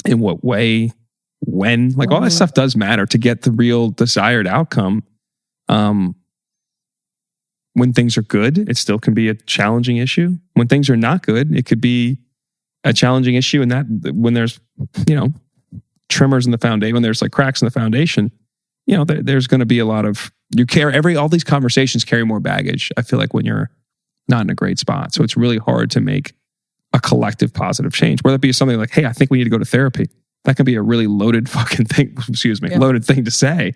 in what way, when, all that stuff does matter to get the real desired outcome. When things are good, it still can be a challenging issue. When things are not good, it could be a challenging issue. And that when there's, tremors in the foundation, when there's cracks in the foundation, there's going to be a lot of, all these conversations carry more baggage, I feel like, when you're not in a great spot. So it's really hard to make a collective positive change, whether it be something like, hey, I think we need to go to therapy. That can be a really loaded fucking thing, loaded thing to say.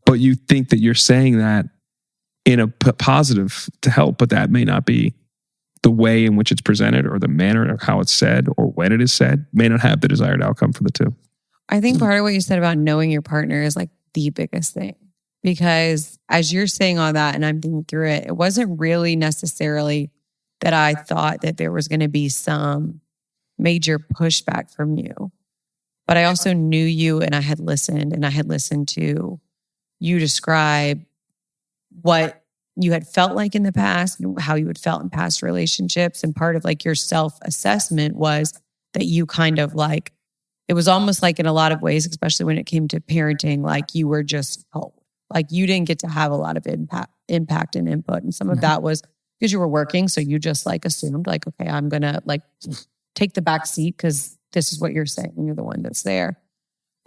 But you think that you're saying that in a positive to help, but that may not be the way in which it's presented, or the manner of how it's said, or when it is said, may not have the desired outcome for the two. I think part of what you said about knowing your partner is the biggest thing, because as you're saying all that and I'm thinking through it, it wasn't really necessarily that I thought that there was going to be some major pushback from you, but I also knew you, and I had listened to you describe what you had felt like in the past, how you had felt in past relationships. And part of your self-assessment was that you kind of it was almost in a lot of ways, especially when it came to parenting, you were just told, you didn't get to have a lot of impact and input. And some of that was because you were working. So you just assumed okay, I'm going to take the back seat because this is what you're saying. You're the one that's there.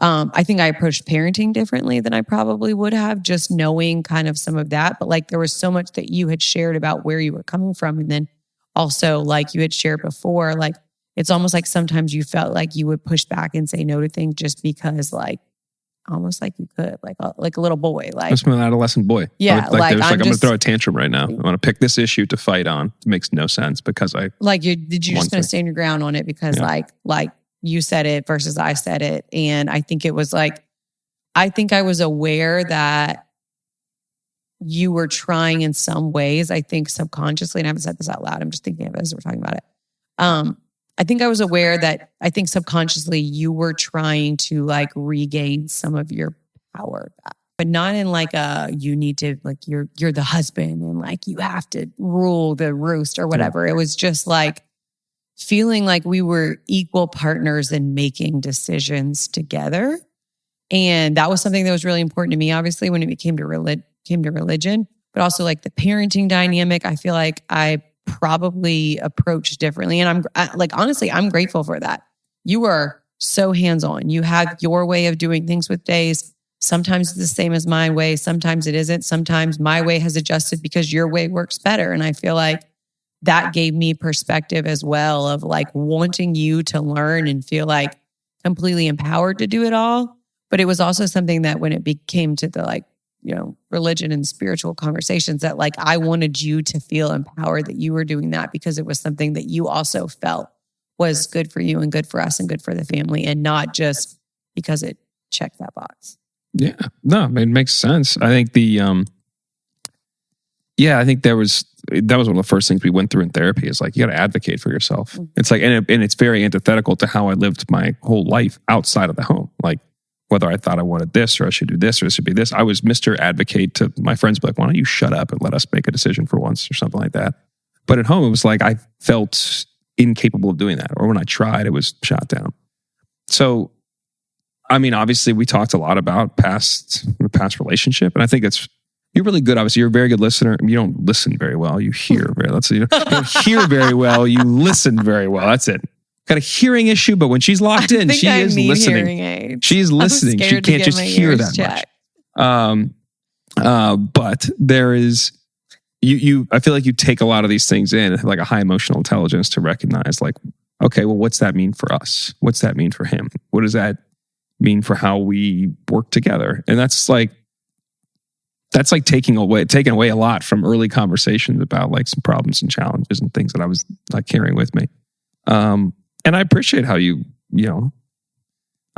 I think I approached parenting differently than I probably would have, just knowing kind of some of that. But there was so much that you had shared about where you were coming from. And then also, you had shared before, it's almost sometimes you felt like you would push back and say no to things just because almost you could, like a little boy. That's an adolescent boy. Yeah. I'm going to throw a tantrum right now. I want to pick this issue to fight on. It makes no sense because you're just going to stand your ground on it because you said it versus I said it. And I think it was I think I was aware that you were trying in some ways, I think subconsciously, and I haven't said this out loud, I'm just thinking of it as we're talking about it. I think I was aware that I think subconsciously you were trying to regain some of your power back, but not in you need to, you're the husband and you have to rule the roost or whatever. It was just feeling like we were equal partners in making decisions together. And that was something that was really important to me, obviously, when it came to religion, but also the parenting dynamic. I feel like I probably approached differently. And honestly, I'm grateful for that. You are so hands-on. You have your way of doing things with Days. Sometimes it's the same as my way. Sometimes it isn't. Sometimes my way has adjusted because your way works better. And I feel like that gave me perspective as well of wanting you to learn and feel completely empowered to do it all. But it was also something that when it became to the religion and spiritual conversations, that I wanted you to feel empowered that you were doing that because it was something that you also felt was good for you and good for us and good for the family, and not just because it checked that box. Yeah, no, it makes sense. I think I think that was one of the first things we went through in therapy is you got to advocate for yourself. Mm-hmm. It's and it's very antithetical to how I lived my whole life outside of the home. Whether I thought I wanted this or I should do this or it should be this, I was Mr. Advocate to my friends, be why don't you shut up and let us make a decision for once or something like that. But at home, it was I felt incapable of doing that. Or when I tried, it was shot down. So, I mean, obviously we talked a lot about past relationship. And I think it's You're really good. Obviously, you're a very good listener. You don't listen very well. You hear very. You don't hear very well. You listen very well. That's it. Got a hearing issue, but when she's locked in, she is listening. She's listening. She can't just hear that much. But there is you. I feel like you take a lot of these things in, like a high emotional intelligence, to recognize, like, okay, well, what's that mean for us? What's that mean for him? What does that mean for how we work together? And that's like taking away a lot from early conversations about like some problems and challenges and things that I was like carrying with me. And I appreciate how you know,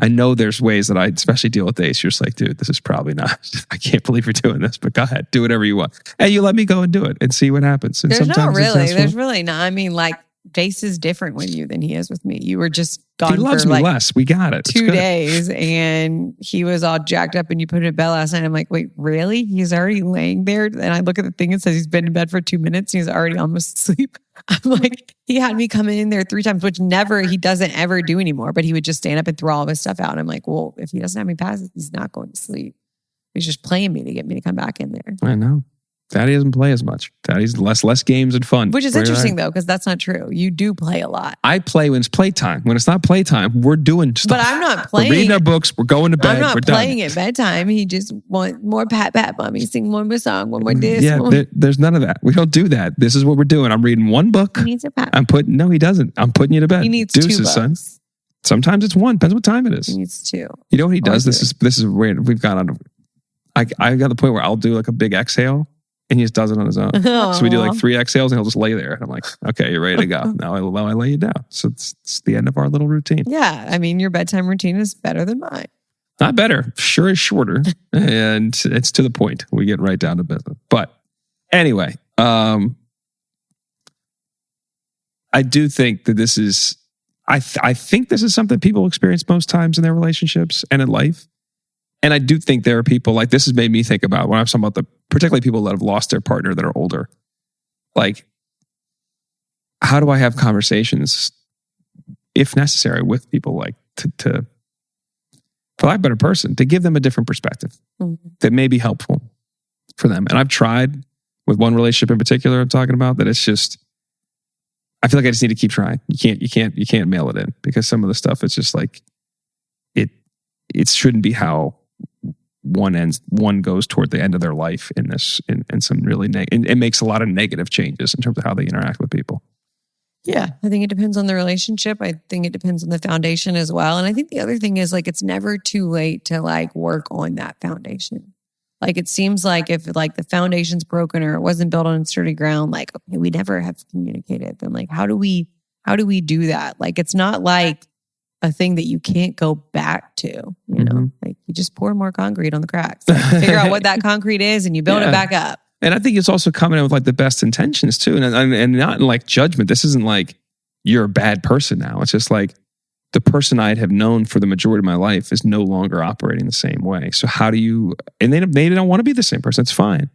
I know there's ways that I especially deal with Ace. You're just like, dude, this is probably not, I can't believe you're doing this, but go ahead, do whatever you want. And you let me go and do it and see what happens. And there's really not. I mean, like, Jace is different with you than he is with me. You were just gone he loves for me like less. We got it. 2 days and he was all jacked up and you put him in bed last night. I'm like, wait, really? He's already laying there? And I look at the thing and says he's been in bed for 2 minutes and he's already almost asleep. I'm like, he had me come in there 3 times, which he doesn't ever do anymore, but he would just stand up and throw all of his stuff out. And I'm like, well, if he doesn't have me passes, he's not going to sleep. He's just playing me to get me to come back in there. I know. Daddy doesn't play as much. Daddy's less games and fun. Which is interesting though, because that's not true. You do play a lot. I play when it's playtime. When it's not playtime, we're doing stuff. But I'm not playing. We're reading our books. We're going to bed. I'm not we're playing done. at bedtime. He just wants more pat mommy, sing one more song, one more this. Yeah, there's none of that. We don't do that. This is what we're doing. I'm reading one book. He needs a pat. No, he doesn't. I'm putting you to bed. He needs Deuces, 2 books. Son. Sometimes it's 1. Depends what time it is. He needs 2. You know what he does? This is weird. We've got on. I got the point where I'll do like a big exhale. And he just does it on his own. So we do like 3 exhales and he'll just lay there. And I'm like, okay, you're ready to go. Now I lay you down. So it's the end of our little routine. Yeah. I mean, your bedtime routine is better than mine. Not better. Sure is shorter. And it's to the point. We get right down to business. But anyway, I do think that this is, I think this is something people experience most times in their relationships and in life. And I do think there are people, like, this has made me think about when I'm talking about particularly people that have lost their partner that are older. Like, how do I have conversations, if necessary, with people, like, to for lack of a better person, to give them a different perspective that may be helpful for them. And I've tried with one relationship in particular I'm talking about, that it's just, I feel like I just need to keep trying. You can't mail it in, because some of the stuff, it's just like, it shouldn't be how one goes toward the end of their life in this, in some really it makes a lot of negative changes in terms of how they interact with people. Yeah, I think it depends on the relationship. I think it depends on the foundation as well. And I think the other thing is, like, it's never too late to like work on that foundation. Like, it seems like if like the foundation's broken or it wasn't built on sturdy ground, like, okay, we never have communicated. Then like, how do we do that? Like, it's not like a thing that you can't go back to, you know, like you just pour more concrete on the cracks, like, figure out what that concrete is and you build it back up. And I think it's also coming in with like the best intentions too. And not in like judgment. This isn't like you're a bad person now. It's just like the person I'd have known for the majority of my life is no longer operating the same way. So how do you, and they don't want to be the same person. It's fine.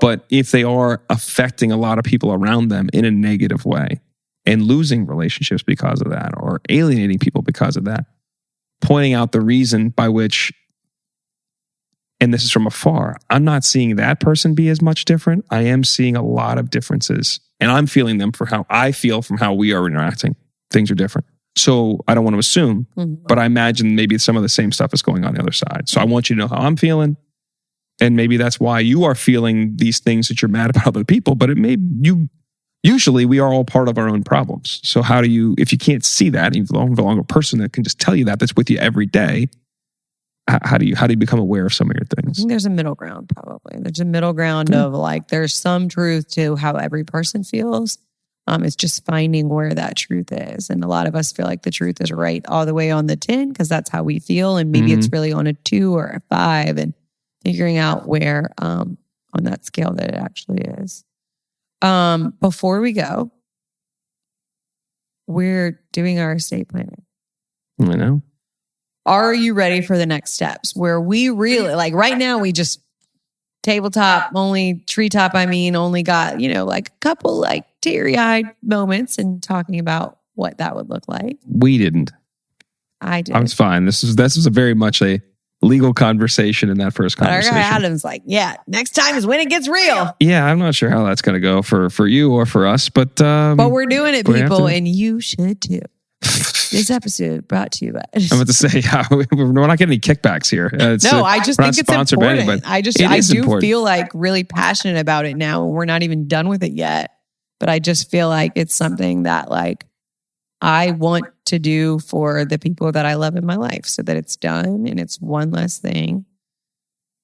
But if they are affecting a lot of people around them in a negative way, and losing relationships because of that, or alienating people because of that, pointing out the reason by which, and this is from afar, I'm not seeing that person be as much different. I am seeing a lot of differences, and I'm feeling them for how I feel from how we are interacting. Things are different. So I don't want to assume, but I imagine maybe some of the same stuff is going on the other side. So I want you to know how I'm feeling. And maybe that's why you are feeling these things that you're mad about other people, but it may, usually we are all part of our own problems. So how do you, if you can't see that, and you belong to a person that can just tell you that's with you every day, how do you become aware of some of your things? I think there's a middle ground, probably. There's a middle ground of like, there's some truth to how every person feels. It's just finding where that truth is. And a lot of us feel like the truth is right all the way on the 10 because that's how we feel. And maybe it's really on a 2 or a 5, and figuring out where on that scale that it actually is. Before we go, we're doing our estate planning. I know. Are you ready for the next steps? Where we really, like right now, we just tabletop, only treetop, only got, like a couple like teary-eyed moments and talking about what that would look like. We didn't. I did. I was fine. This was a very much a legal conversation in that first conversation. But our guy Adam's like, yeah, next time is when it gets real. Yeah, I'm not sure how that's going to go for you or for us, but we're doing it, people, and you should too. This episode brought to you by. I'm about to say, we're not getting any kickbacks here. I just think it's important. I do feel like really passionate about it now. We're not even done with it yet, but I just feel like it's something that like I want to do for the people that I love in my life, so that it's done and it's one less thing.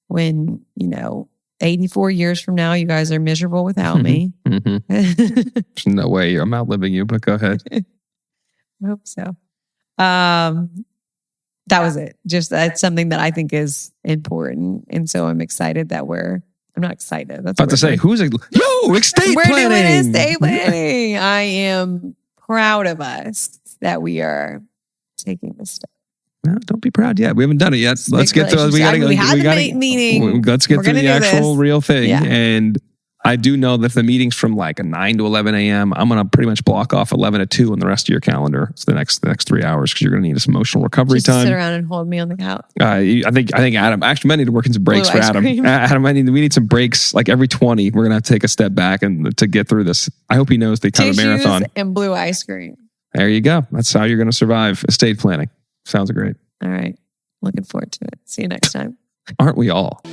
When 84 years from now, you guys are miserable without me. There's no way I'm outliving you, but go ahead. I hope so. That was it. Just that's something that I think is important. And so I'm excited that I'm not excited. That's about to say, who's estate planning? We're doing estate planning. I am proud of us that we are taking this step. No, don't be proud yet. We haven't done it yet. Let's get through. We got to meeting. Let's get through the actual real thing. Yeah. And I do know that the meeting's from like 9 to 11 a.m. I'm going to pretty much block off 11 to 2 on the rest of your calendar. It's the next 3 hours because you're going to need some emotional recovery time. Sit around and hold me on the couch. I think Adam actually might need to work in some breaks for Adam. Adam, we need some breaks. Like every 20, we're going to have to take a step back and to get through this. I hope he knows they kind of marathon and blue ice cream. There you go. That's how you're going to survive estate planning. Sounds great. All right. Looking forward to it. See you next time. Aren't we all?